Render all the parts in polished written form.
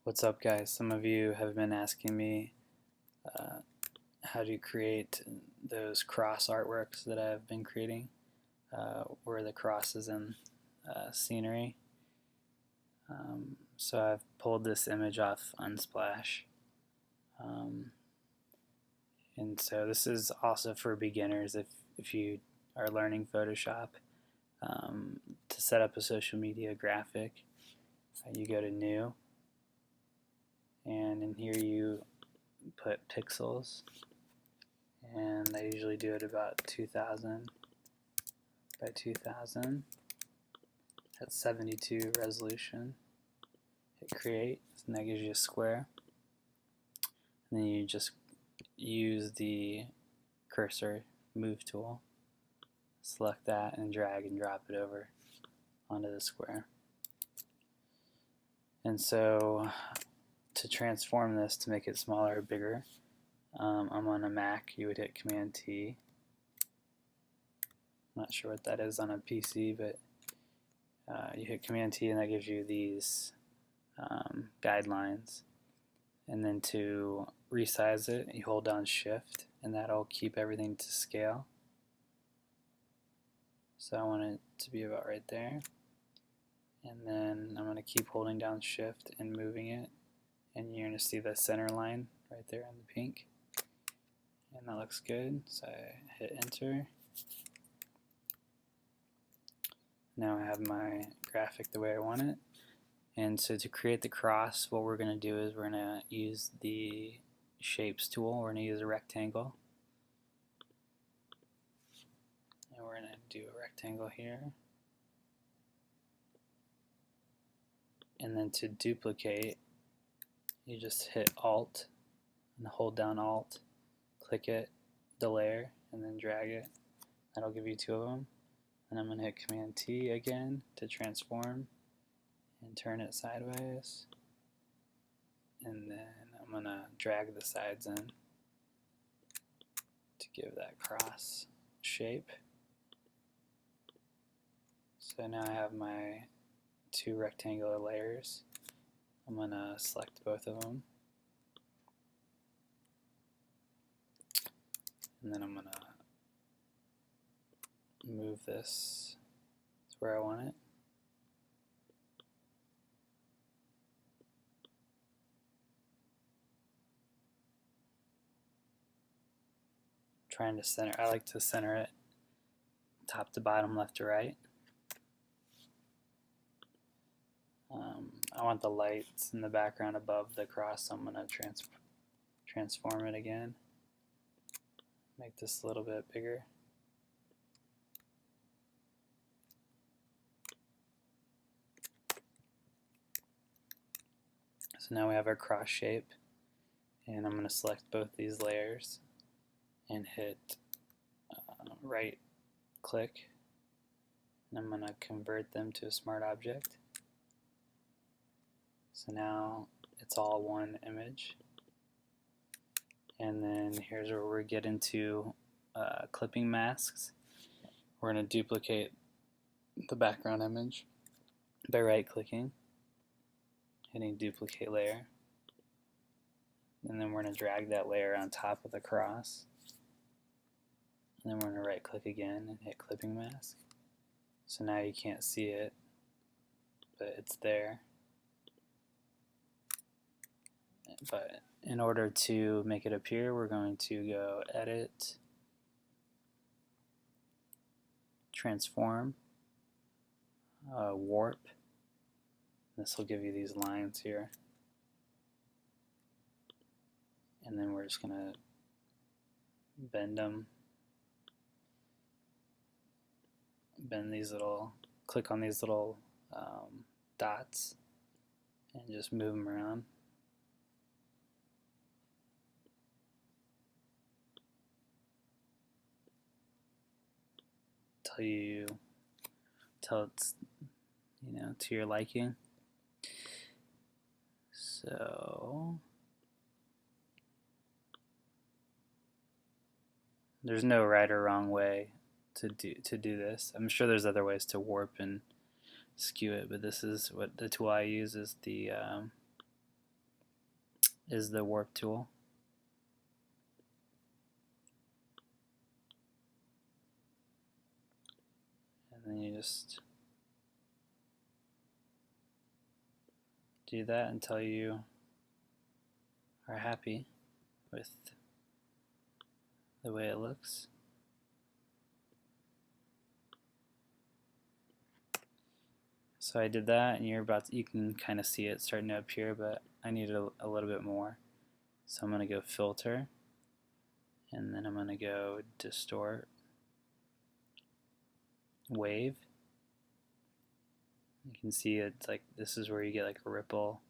What's up, guys? Some of you have been asking me how to create those cross artworks that I've been creating, where the cross is in scenery. So I've pulled this image off Unsplash. And so this is also for beginners if you are learning Photoshop. To set up a social media graphic, you go to New, and in here you put pixels, and I usually do it about 2000 by 2000 at 72 resolution. Hit create, and that gives you a square, and then you just use the cursor move tool, select that, and drag and drop it over onto the square. And so to transform this to make it smaller or bigger, I'm on a Mac. You would hit Command T. I'm not sure what that is on a PC, but you hit Command T and that gives you these guidelines. And then to resize it, you hold down Shift, and that'll keep everything to scale. So I want it to be about right there. And then I'm going to keep holding down Shift and moving it, and you're going to see the center line right there in the pink, and that looks good. So I hit enter. Now I have my graphic the way I want it. And so to create the cross, what we're going to do is we're going to use the shapes tool. We're going to use a rectangle, and we're going to do a rectangle here. And then to duplicate, you just hit Alt and hold down Alt, click it, the layer, and then drag it. That'll give you two of them. And I'm going to hit Command T again to transform and turn it sideways. And then I'm going to drag the sides in to give that cross shape. So now I have my two rectangular layers. I'm going to select both of them, and then I'm going to move this to where I want it. Trying to center, I like to center it top to bottom, left to right. I want the lights in the background above the cross, so I'm going to transform it again. Make this a little bit bigger. So now we have our cross shape, and I'm going to select both these layers and hit right click, and I'm going to convert them to a smart object. So now it's all one image. And then here's where we get into clipping masks. We're going to duplicate the background image by right clicking, hitting duplicate layer, and then we're going to drag that layer on top of the cross, and then we're going to right click again and hit clipping mask. So now you can't see it, but it's there. But in order to make it appear, we're going to go Edit, Transform, Warp. This will give you these lines here. And then we're just going to bend them. Bend these little, click on these little dots and just move them around. Till it's, to your liking. So there's no right or wrong way to do this. I'm sure there's other ways to warp and skew it, but this is what the tool I use is the is the warp tool. And then you just do that until you are happy with the way it looks. So I did that, and you can kind of see it starting to appear, but I need a little bit more. So I'm going to go filter, and then I'm going to go distort, wave. You can see it's like this is where you get like a ripple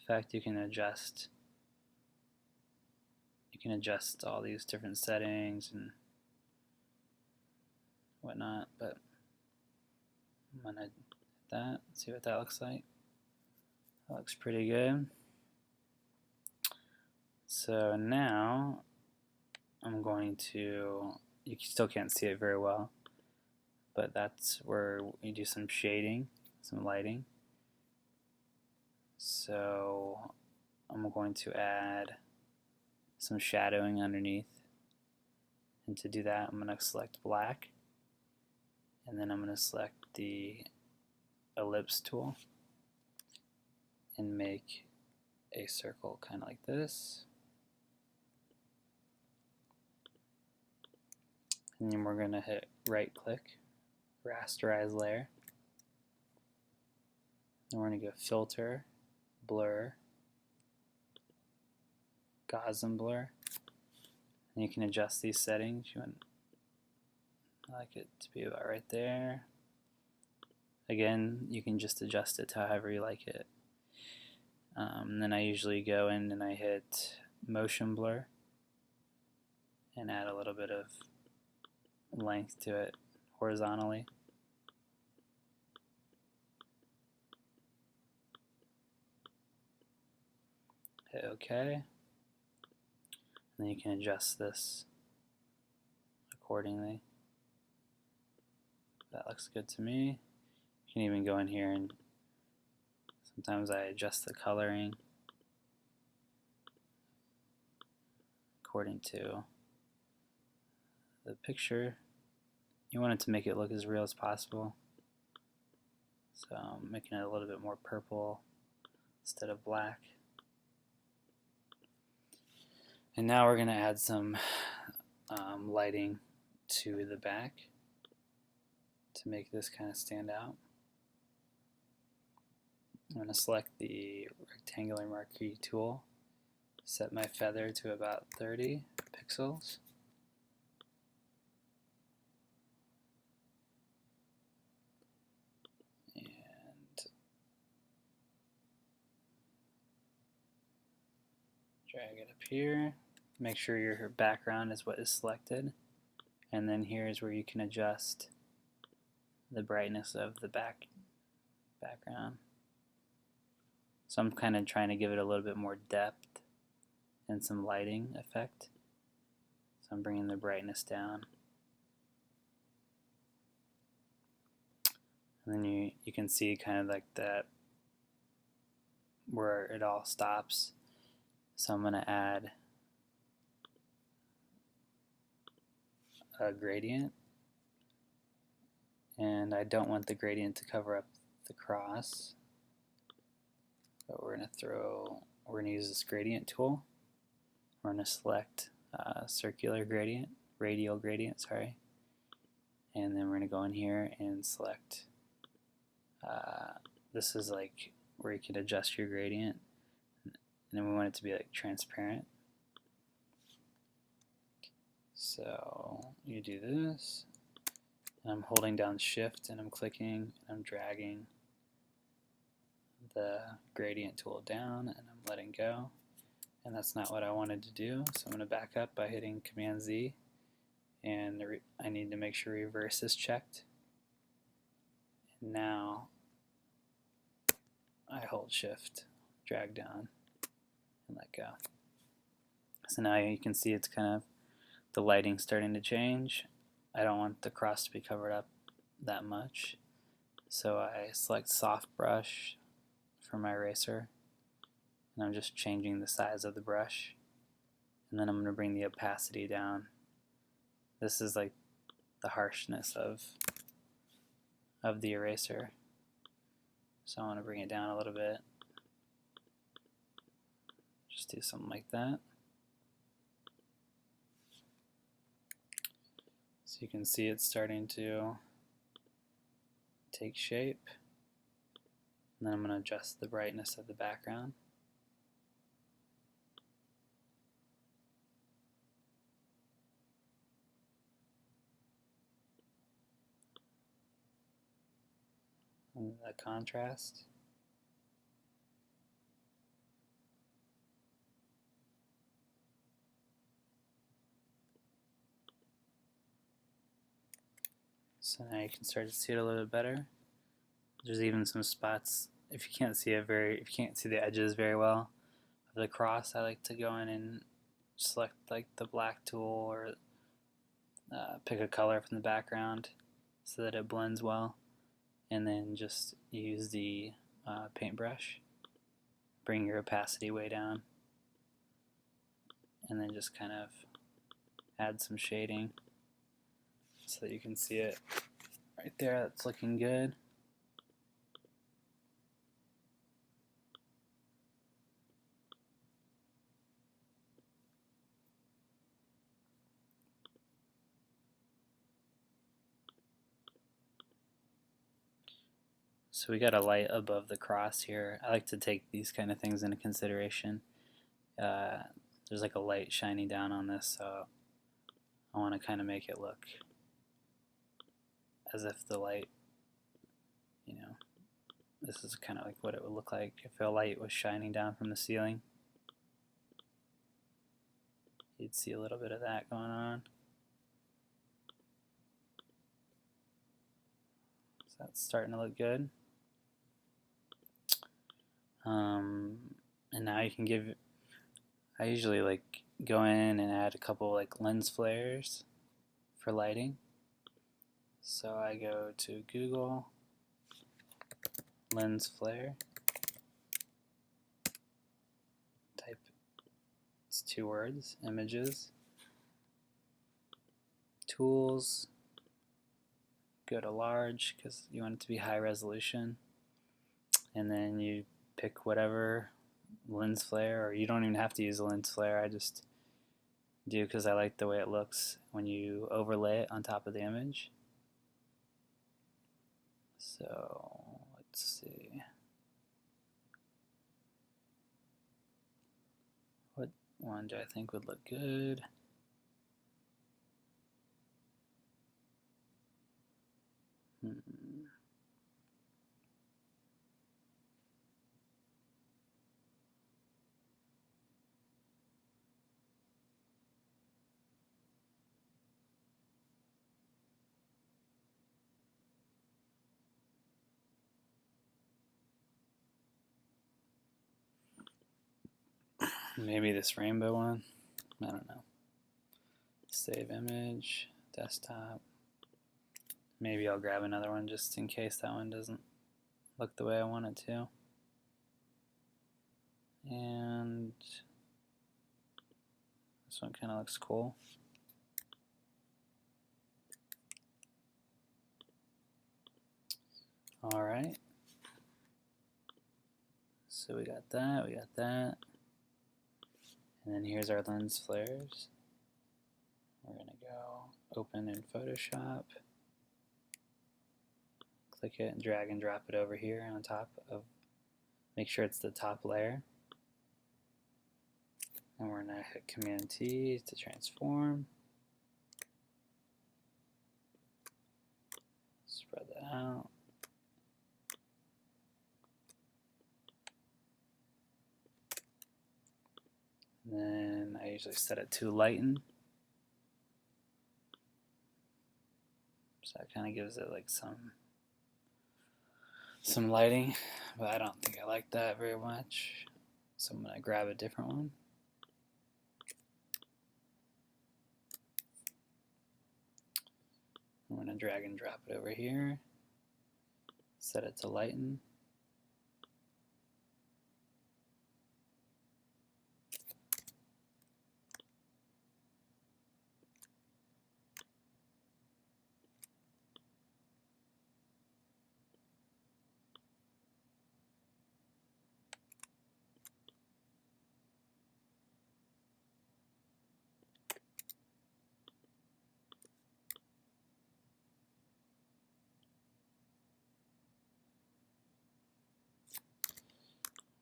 effect. You can adjust all these different settings and whatnot, but I'm going to hit that, see what that looks like. That looks pretty good. So now I'm going to, you still can't see it very well, but that's where we do some shading, some lighting. So I'm going to add some shadowing underneath, and to do that I'm going to select black, and then I'm going to select the ellipse tool and make a circle kind of like this. And then we're going to hit right click, rasterize layer. And we're going to go filter, blur, Gaussian blur. And you can adjust these settings. I like it to be about right there. Again, you can just adjust it to however you like it. And then I usually go in and I hit motion blur and add a little bit of length to it horizontally. Hit OK. And then you can adjust this accordingly. That looks good to me. You can even go in here and sometimes I adjust the coloring according to the picture. You want it to make it look as real as possible. So I'm making it a little bit more purple instead of black. And now we're going to add some lighting to the back to make this kind of stand out. I'm going to select the rectangular marquee tool, set my feather to about 30 pixels. And drag it up here. Make sure your background is what is selected. And then here's where you can adjust the brightness of the background. So I'm kind of trying to give it a little bit more depth and some lighting effect. So I'm bringing the brightness down. And then you can see kind of like that where it all stops. So I'm going to add a gradient. And I don't want the gradient to cover up the cross. But we're going to use this gradient tool. We're going to select circular gradient, radial gradient, sorry. And then we're going to go in here and select, this is like where you can adjust your gradient. And then we want it to be like transparent. So you do this, and I'm holding down shift and I'm clicking and I'm dragging the gradient tool down and I'm letting go, and that's not what I wanted to do, so I'm going to back up by hitting Command Z, and I need to make sure reverse is checked, and now I hold shift, drag down, and let go. So now you can see it's kind of the lighting starting to change. I don't want the cross to be covered up that much, so I select soft brush for my eraser, and I'm just changing the size of the brush, and then I'm going to bring the opacity down. This is like the harshness of the eraser, so I want to bring it down a little bit. Just do something like that. So you can see it's starting to take shape. And then I'm going to adjust the brightness of the background. And the contrast. So now you can start to see it a little bit better. There's even some spots, if you can't see the edges very well of the cross, I like to go in and select like the black tool, or pick a color from the background so that it blends well, and then just use the paintbrush, bring your opacity way down, and then just kind of add some shading so that you can see it right there. That's looking good. So we got a light above the cross here. I like to take these kind of things into consideration. There's like a light shining down on this, so I want to kind of make it look as if the light, this is kind of like what it would look like if a light was shining down from the ceiling. You'd see a little bit of that going on. So that's starting to look good. And now you can give, I usually like go in and add a couple like lens flares for lighting. So I go to Google, lens flare, type, it's 2 words, images, tools, go to large because you want it to be high resolution, and then you pick whatever lens flare, or you don't even have to use a lens flare. I just do because I like the way it looks when you overlay it on top of the image. So let's see, what one do I think would look good? Maybe this rainbow one? I don't know. Save image, desktop. Maybe I'll grab another one just in case that one doesn't look the way I want it to. And this one kind of looks cool. Alright. So we got that, And then here's our lens flares. We're going to go open in Photoshop. Click it and drag and drop it over here on top of, make sure it's the top layer. And we're going to hit Command T to transform. Spread that out. And then I usually set it to Lighten. So that kind of gives it like some lighting, but I don't think I like that very much. So I'm going to grab a different one. I'm going to drag and drop it over here. Set it to Lighten.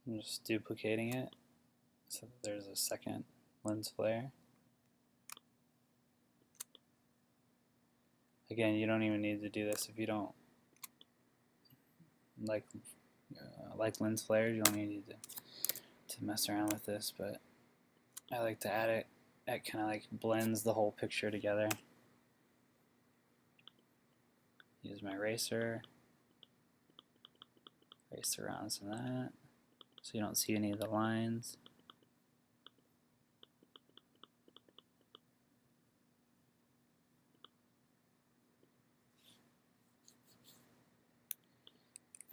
I'm just duplicating it so that there's a second lens flare. Again, you don't even need to do this if you don't like lens flares. You don't even need to mess around with this, but I like to add it. It kind of like blends the whole picture together. Use my eraser, erase around some of that so you don't see any of the lines.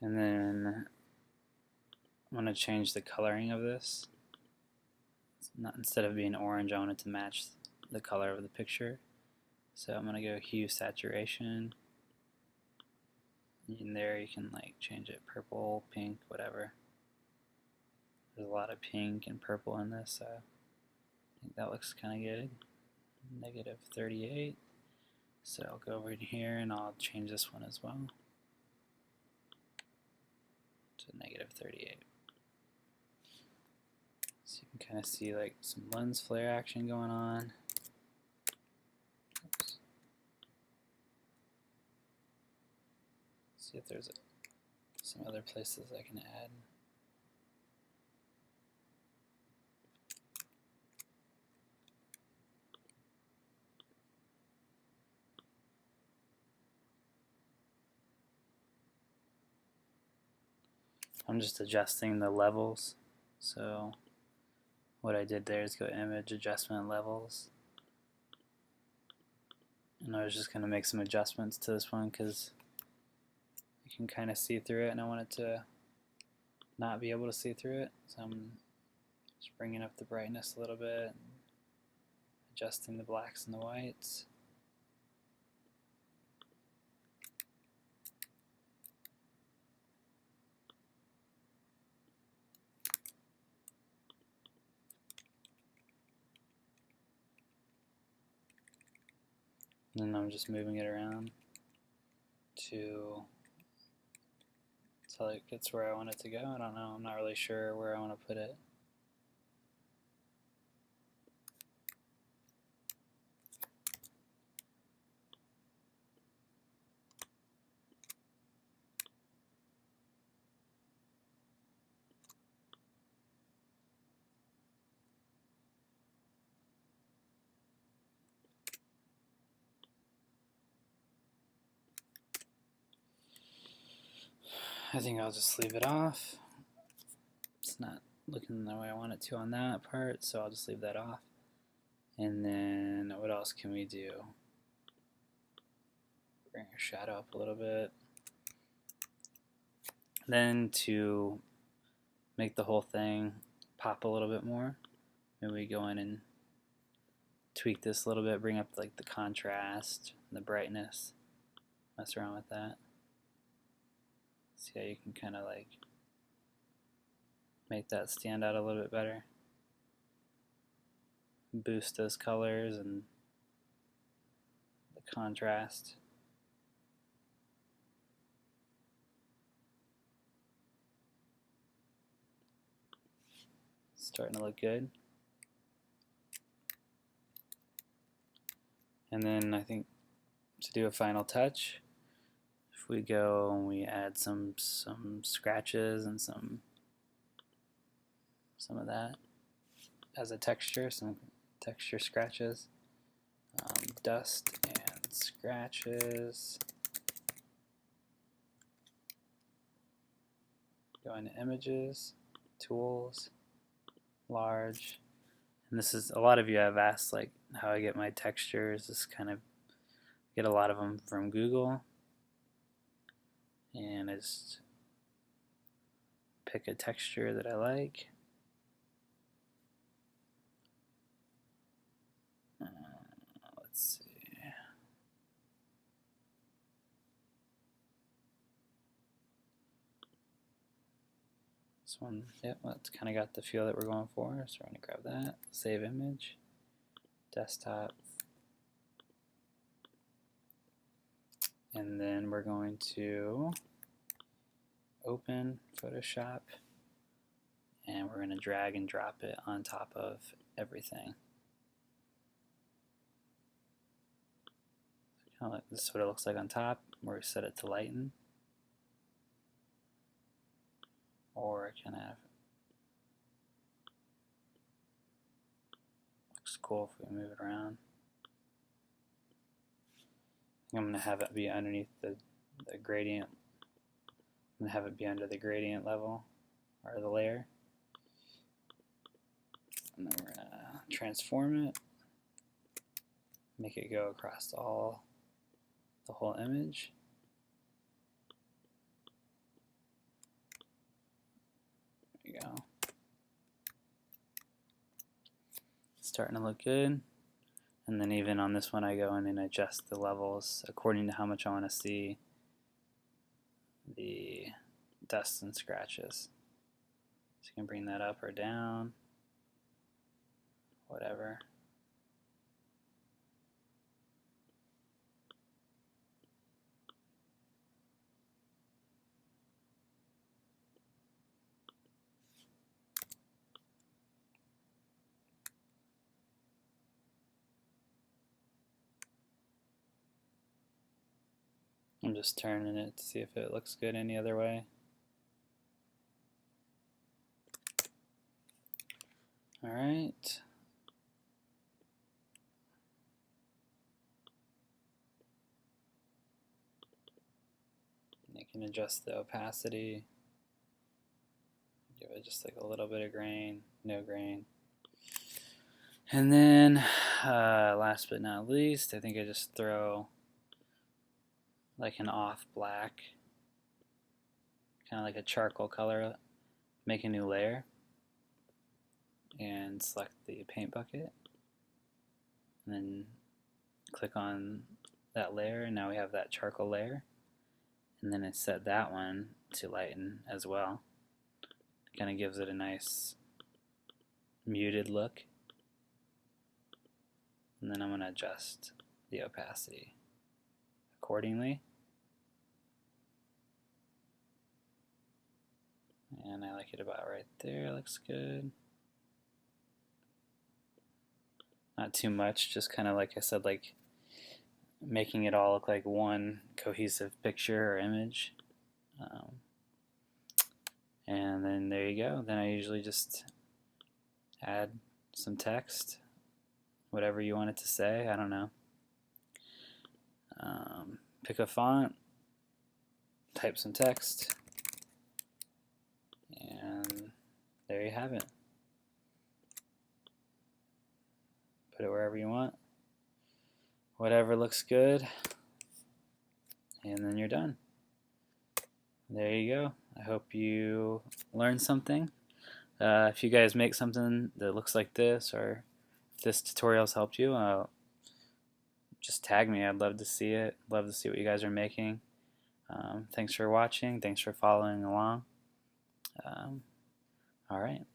And then I'm going to change the coloring of this. Instead of being orange, I want it to match the color of the picture. So I'm going to go Huesaturation. In there you can like change it purple, pink, whatever. There's a lot of pink and purple in this, so I think that looks kind of good. -38. So I'll go over here and I'll change this one as well to -38. So you can kind of see like some lens flare action going on. Oops. See if there's some other places I can add. I'm just adjusting the levels. So what I did there is go Image Adjustment Levels. And I was just going to make some adjustments to this one because you can kind of see through it and I want it to not be able to see through it. So I'm just bringing up the brightness a little bit, adjusting the blacks and the whites. And then I'm just moving it around until it gets where I want it to go. I don't know, I'm not really sure where I want to put it. I think I'll just leave it off. It's not looking the way I want it to on that part, so I'll just leave that off. And then what else can we do? Bring our shadow up a little bit. Then to make the whole thing pop a little bit more, maybe we go in and tweak this a little bit, bring up like the contrast and the brightness, mess around with that. See how you can kind of like make that stand out a little bit better. Boost those colors and the contrast. Starting to look good. And then I think to do a final touch, if we go and we add some scratches and some of that as a texture, some texture scratches, dust and scratches. Go into Images, Tools, Large. And this is, a lot of you have asked like how I get my textures. This kind of get a lot of them from Google, and I just pick a texture that I like. Let's see. This one, yep, that's kind of got the feel that we're going for. So we're going to grab that, save image, desktop, and then we're going to open Photoshop, and we're going to drag and drop it on top of everything. This is what it looks like on top, where we set it to lighten. Or it kind of looks cool if we move it around. I'm going to have it be underneath the gradient. I'm going to have it be under the gradient level, or the layer. And then we're going to transform it, make it go across the whole image. There you go. Starting to look good. And then even on this one I go in and adjust the levels according to how much I want to see the dust and scratches. So you can bring that up or down, whatever. I'm just turning it to see if it looks good any other way. Alright. You can adjust the opacity. Give it just like a little bit of grain, no grain. And then, last but not least, I think I just throw like an off black, kind of like a charcoal color, make a new layer, and select the paint bucket, and then click on that layer, and now we have that charcoal layer. And then I set that one to lighten as well. It kind of gives it a nice muted look. And then I'm going to adjust the opacity accordingly. And I like it about right there, looks good. Not too much, just kind of like I said, like making it all look like one cohesive picture or image. And then there you go. Then I usually just add some text, whatever you want it to say, I don't know. Pick a font, type some text, and there you have it. Put it wherever you want, whatever looks good, and then you're done. There you go. I hope you learned something. If you guys make something that looks like this, or if this tutorial's helped you, just tag me. I'd love to see it. Love to see what you guys are making. Thanks for watching. Thanks for following along. All right.